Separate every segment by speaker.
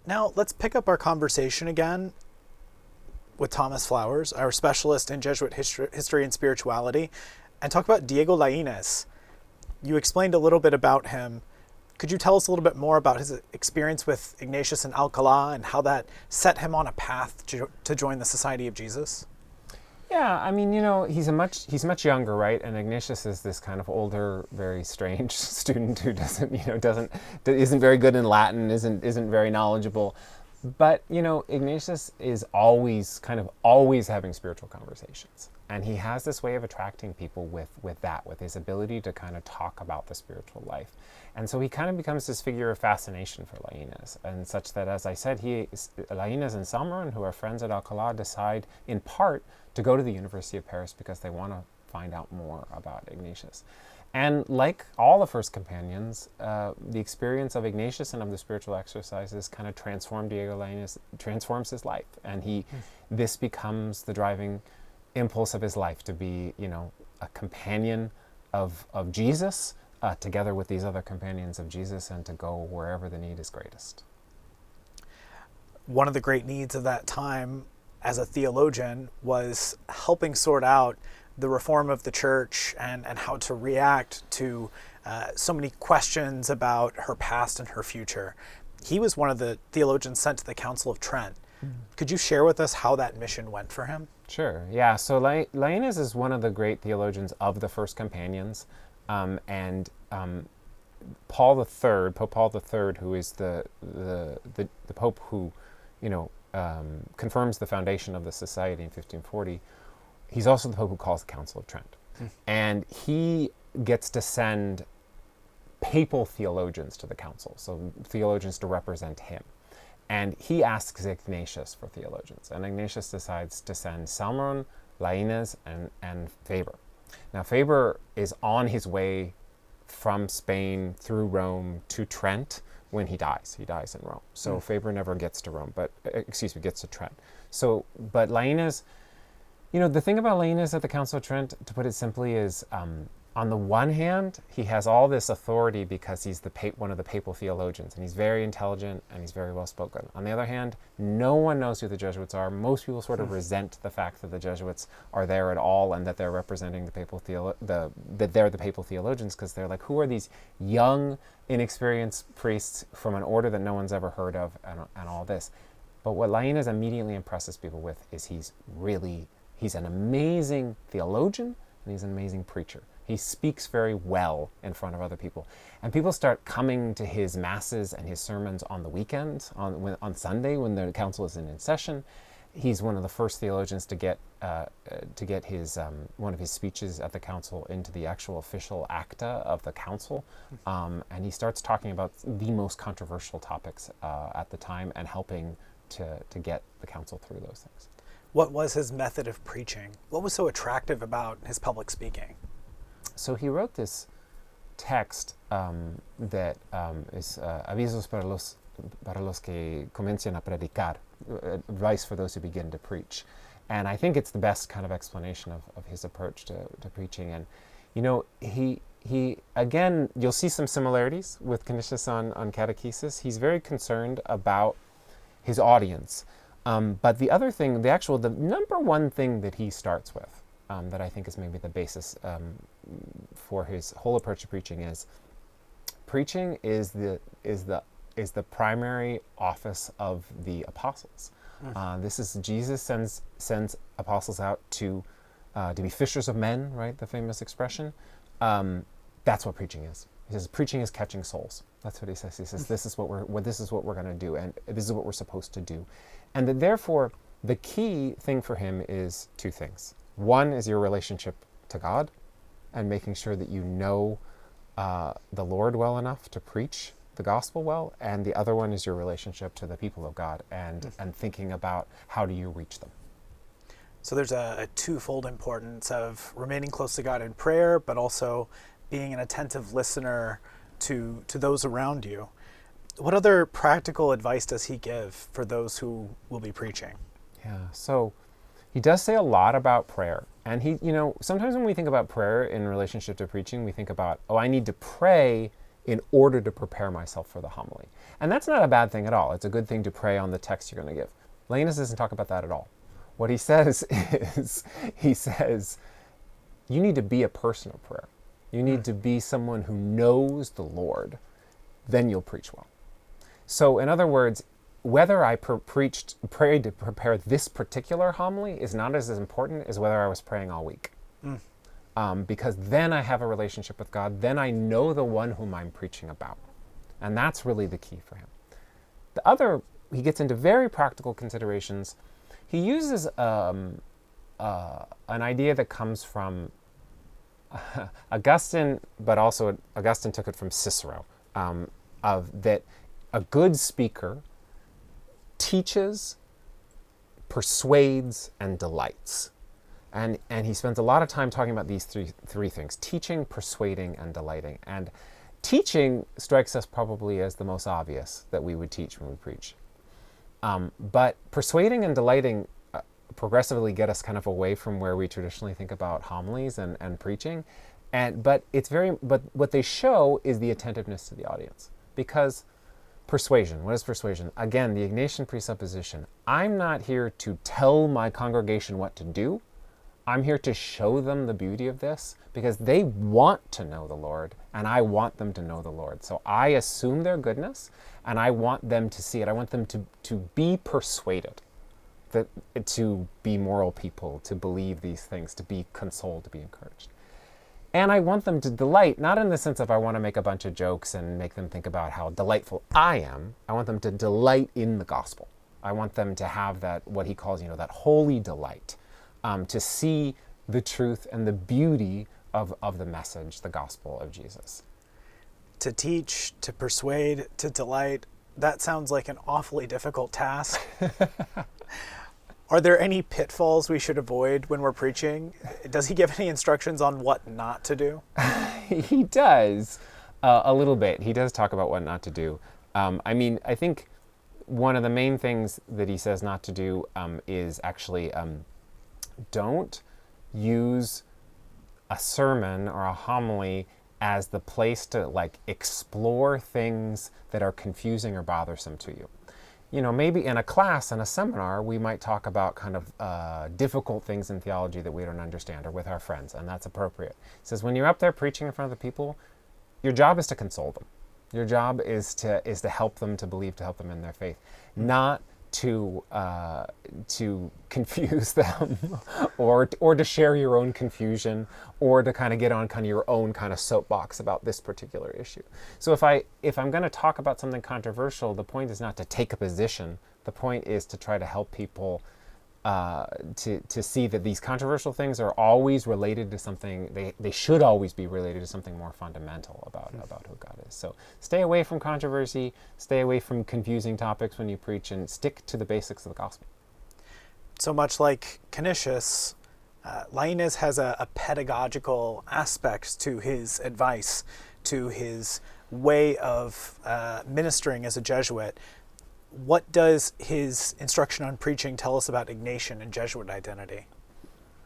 Speaker 1: Now, let's pick up our conversation again with Thomas Flowers, our specialist in Jesuit history and spirituality, and talk about Diego Laínez. You explained a little bit about him. Could you tell us a little bit more about his experience with Ignatius and Alcalá and how that set him on a path to join the Society of Jesus?
Speaker 2: Yeah, I mean, he's much younger, right? And Ignatius is this kind of older, very strange student who isn't very good in Latin, isn't very knowledgeable. But, Ignatius is always having spiritual conversations. And he has this way of attracting people with his ability to kind of talk about the spiritual life. And so he kind of becomes this figure of fascination for Laínez, and such that, as I said, Laínez and Salmeron, who are friends at Alcalá, decide in part to go to the University of Paris because they want to find out more about Ignatius. And like all the first companions, the experience of Ignatius and of the spiritual exercises kind of transforms Diego Laínez, transforms his life. And this becomes the driving impulse of his life, to be, a companion of Jesus, together with these other companions of Jesus, and to go wherever the need is greatest.
Speaker 1: One of the great needs of that time as a theologian was helping sort out the reform of the church and how to react to so many questions about her past and her future. He was one of the theologians sent to the Council of Trent. Could you share with us how that mission went for him?
Speaker 2: Sure, yeah. So Laínez is one of the great theologians of the first companions. And Pope Paul III, who is the Pope who, confirms the foundation of the society in 1540, he's also the Pope who calls the Council of Trent. And he gets to send papal theologians to the council, so theologians to represent him. And he asks Ignatius for theologians, and Ignatius decides to send Salmeron, Laínez, and Faber. Now, Faber is on his way from Spain through Rome to Trent when he dies. He dies in Rome. So Faber never gets to Rome, gets to Trent. But Laínez, the thing about Laínez at the Council of Trent, to put it simply, is on the one hand, he has all this authority because he's one of the papal theologians, and he's very intelligent and he's very well spoken. On the other hand, no one knows who the Jesuits are. Most people sort of resent the fact that the Jesuits are there at all and that they're representing the papal that they're the papal theologians, because they're like, who are these young, inexperienced priests from an order that no one's ever heard of, and all this. But what Laínez immediately impresses people with is he's an amazing theologian and he's an amazing preacher. He speaks very well in front of other people. And people start coming to his masses and his sermons on the weekends, on Sunday when the council is in session. He's one of the first theologians to get his one of his speeches at the council into the actual official acta of the council. And he starts talking about the most controversial topics at the time and helping to get the council through those things.
Speaker 1: What was his method of preaching? What was so attractive about his public speaking?
Speaker 2: So he wrote this text that is avisos para los que comienzan a predicar, advice for those who begin to preach. And I think it's the best kind of explanation of his approach to preaching. And, he again, you'll see some similarities with Canisius on catechesis. He's very concerned about his audience. But the other thing, the number one thing that he starts with, that I think is maybe the basis for his whole approach to preaching is the primary office of the apostles. This is Jesus sends apostles out to be fishers of men, right? The famous expression. That's what preaching is. He says preaching is catching souls. That's what he says. He says this is what we're going to do, and this is what we're supposed to do, and that therefore the key thing for him is two things. One is your relationship to God and making sure that you know the Lord well enough to preach the gospel well. And the other one is your relationship to the people of God and thinking about how do you reach them.
Speaker 1: So there's a twofold importance of remaining close to God in prayer, but also being an attentive listener to those around you. What other practical advice does he give for those who will be preaching?
Speaker 2: Yeah, so he does say a lot about prayer. And he, sometimes when we think about prayer in relationship to preaching, we think about, I need to pray in order to prepare myself for the homily. And that's not a bad thing at all. It's a good thing to pray on the text you're going to give. Laínez doesn't talk about that at all. What he says is, he says, you need to be a person of prayer. You need to be someone who knows the Lord. Then you'll preach well. So in other words, whether I prayed to prepare this particular homily is not as important as whether I was praying all week. Because then I have a relationship with God. Then I know the one whom I'm preaching about. And that's really the key for him. The other, he gets into very practical considerations. He uses an idea that comes from Augustine, but also Augustine took it from Cicero, of that a good speaker teaches, persuades, and delights. And he spends a lot of time talking about these three things: teaching, persuading, and delighting. And teaching strikes us probably as the most obvious that we would teach when we preach. But persuading and delighting progressively get us kind of away from where we traditionally think about homilies and preaching. But what they show is the attentiveness to the audience. Because persuasion, what is persuasion? Again, the Ignatian presupposition. I'm not here to tell my congregation what to do. I'm here to show them the beauty of this because they want to know the Lord and I want them to know the Lord. So I assume their goodness and I want them to see it. I want them to be persuaded, to be moral people, to believe these things, to be consoled, to be encouraged. And I want them to delight, not in the sense of I want to make a bunch of jokes and make them think about how delightful I am. I want them to delight in the gospel. I want them to have that, what he calls, that holy delight, to see the truth and the beauty of the message, the gospel of Jesus.
Speaker 1: To teach, to persuade, to delight, that sounds like an awfully difficult task. Are there any pitfalls we should avoid when we're preaching? Does he give any instructions on what not to do?
Speaker 2: He does, a little bit. He does talk about what not to do. I think one of the main things that he says not to do is actually don't use a sermon or a homily as the place to explore things that are confusing or bothersome to you. Maybe in a class, in a seminar, we might talk about kind of difficult things in theology that we don't understand, or with our friends, and that's appropriate. He says, when you're up there preaching in front of the people, your job is to console them. Your job is to help them to believe, to help them in their faith, not to confuse them, or to share your own confusion, or to kind of get on kind of your own kind of soapbox about this particular issue. So if I'm going to talk about something controversial, the point is not to take a position. The point is to try to help people to see that these controversial things are always related to something. They should always be related to something more fundamental about who God is. So stay away from controversy, stay away from confusing topics when you preach, and stick to the basics of the gospel.
Speaker 1: So much like Canisius, Laínez has a pedagogical aspect to his advice, to his way of ministering as a Jesuit. What does his instruction on preaching tell us about Ignatian and Jesuit identity?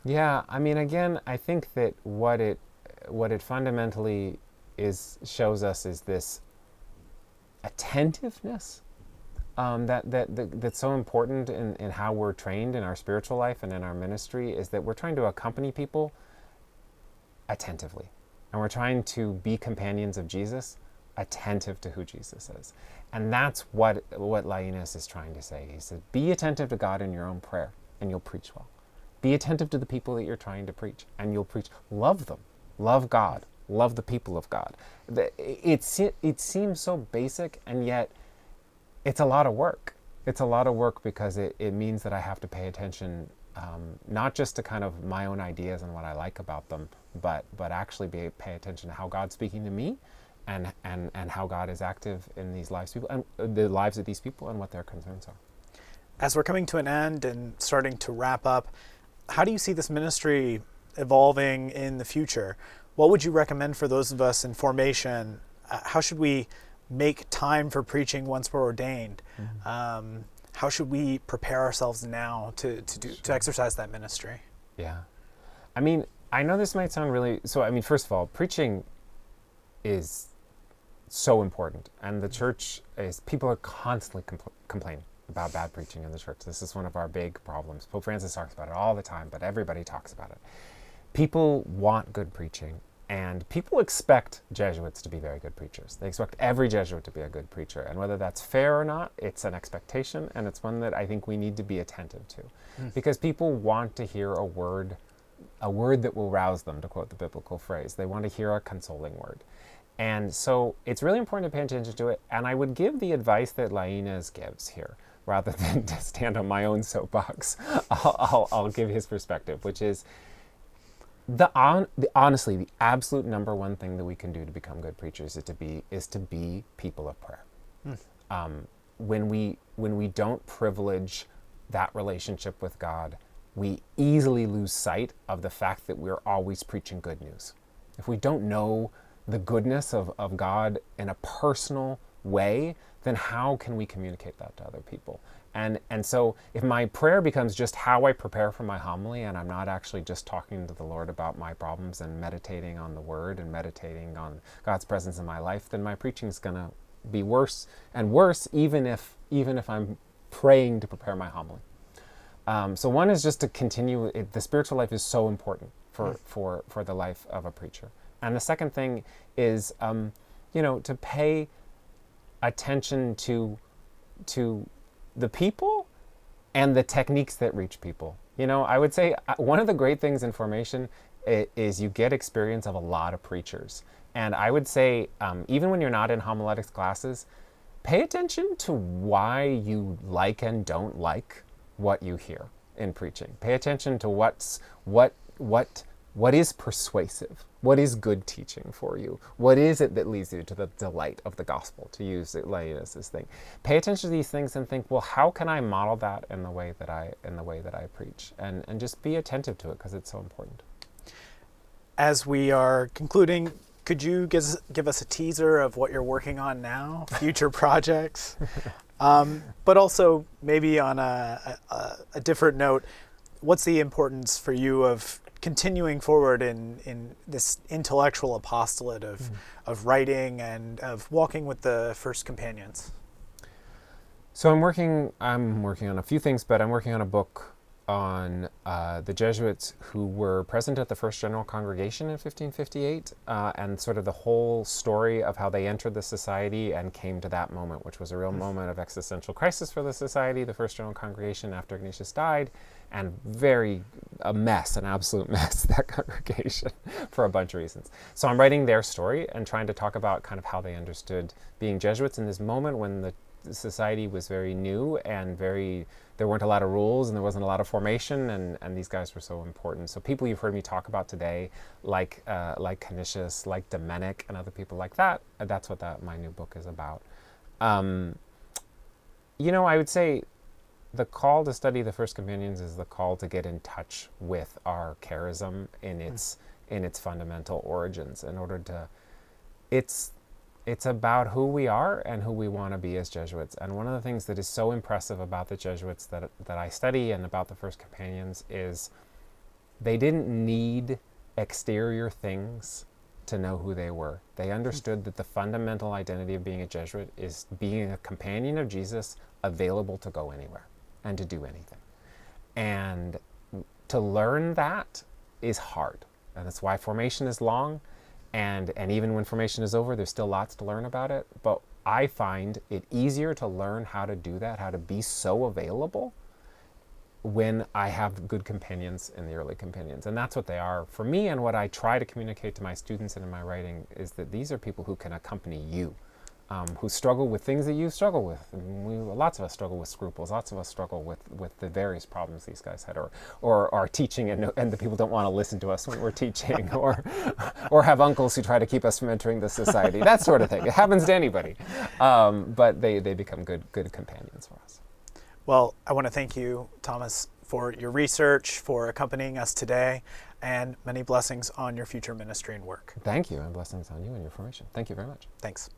Speaker 2: Yeah, again, I think that what it fundamentally shows us is this attentiveness that's so important in how we're trained in our spiritual life and in our ministry, is that we're trying to accompany people attentively. And we're trying to be companions of Jesus, attentive to who Jesus is. And that's what Laínez is trying to say. He said, be attentive to God in your own prayer, and you'll preach well. Be attentive to the people that you're trying to preach, and you'll preach. Love them. Love God. Love the people of God. It seems so basic, and yet it's a lot of work. It's a lot of work because it means that I have to pay attention, not just to kind of my own ideas and what I like about them, but actually pay attention to how God's speaking to me, and how God is active in these lives, and the lives of these people, and what their concerns are.
Speaker 1: As we're coming to an end and starting to wrap up, how do you see this ministry evolving in the future? What would you recommend for those of us in formation? How should we make time for preaching once we're ordained? Mm-hmm. How should we prepare ourselves now to exercise that ministry?
Speaker 2: Yeah. I know this might sound really... So, first of all, preaching is so important. And the church people are constantly complaining about bad preaching in the church. This is one of our big problems. Pope Francis talks about it all the time, but everybody talks about it. People want good preaching, and people expect Jesuits to be very good preachers. They expect every Jesuit to be a good preacher, and whether that's fair or not, it's an expectation, and it's one that I think we need to be attentive to, because people want to hear a word that will rouse them, to quote the biblical phrase. They want to hear a consoling word. And so it's really important to pay attention to it, and I would give the advice that Laínez gives here, rather than to stand on my own soapbox. I'll give his perspective, which is honestly, the absolute number one thing that we can do to become good preachers is to be people of prayer. When we don't privilege that relationship with God, we easily lose sight of the fact that we're always preaching good news. If we don't know the goodness of God in a personal way, then how can we communicate that to other people? And so if my prayer becomes just how I prepare for my homily, and I'm not actually just talking to the Lord about my problems and meditating on the Word and meditating on God's presence in my life, then my preaching is going to be worse and worse, even if I'm praying to prepare my homily. So one is just to continue. The spiritual life is so important for the life of a preacher. And the second thing is, to pay attention to the people and the techniques that reach people. I would say one of the great things in formation is you get experience of a lot of preachers. And I would say, even when you're not in homiletics classes, pay attention to why you like and don't like what you hear in preaching. Pay attention to what is persuasive, what is good teaching for you, what is it that leads you to the delight of the gospel, to use Laínez's thing. Pay attention to these things and think, well, how can I model that in the way that I preach, and just be attentive to it, because it's so important.
Speaker 1: As we are concluding, could you give us a teaser of what you're working on now, future projects? But also maybe on a different note, what's the importance for you of continuing forward in this intellectual apostolate of writing and of walking with the first companions?
Speaker 2: So I'm working on a few things, but I'm working on a book on the Jesuits who were present at the First General Congregation in 1558, and sort of the whole story of how they entered the society and came to that moment, which was a real moment of existential crisis for the society, the First General Congregation after Canisius died, and an absolute mess, that congregation, for a bunch of reasons. So I'm writing their story and trying to talk about kind of how they understood being Jesuits in this moment when the society was very new and there weren't a lot of rules and there wasn't a lot of formation, and these guys were so important. So people you've heard me talk about today, like Canisius, like Dominic, and other people like that, that's what my new book is about. I would say the call to study the First Companions is the call to get in touch with our charism in its fundamental origins. It's about who we are and who we want to be as Jesuits. And one of the things that is so impressive about the Jesuits that I study and about the First Companions is they didn't need exterior things to know who they were. They understood that the fundamental identity of being a Jesuit is being a companion of Jesus, available to go anywhere and to do anything. And to learn that is hard. And that's why formation is long. And even when formation is over, there's still lots to learn about it. But I find it easier to learn how to do that, how to be so available, when I have good companions in the early companions. And that's what they are for me, and what I try to communicate to my students and in my writing is that these are people who can accompany you, who struggle with things that you struggle with. And lots of us struggle with scruples. Lots of us struggle with the various problems these guys had, or are teaching and the people don't want to listen to us when we're teaching, or have uncles who try to keep us from entering the society. That sort of thing. It happens to anybody, but they become good companions for us.
Speaker 1: Well, I want to thank you, Thomas, for your research, for accompanying us today, and many blessings on your future ministry and work.
Speaker 2: Thank you, and blessings on you and your formation. Thank you very much.
Speaker 1: Thanks.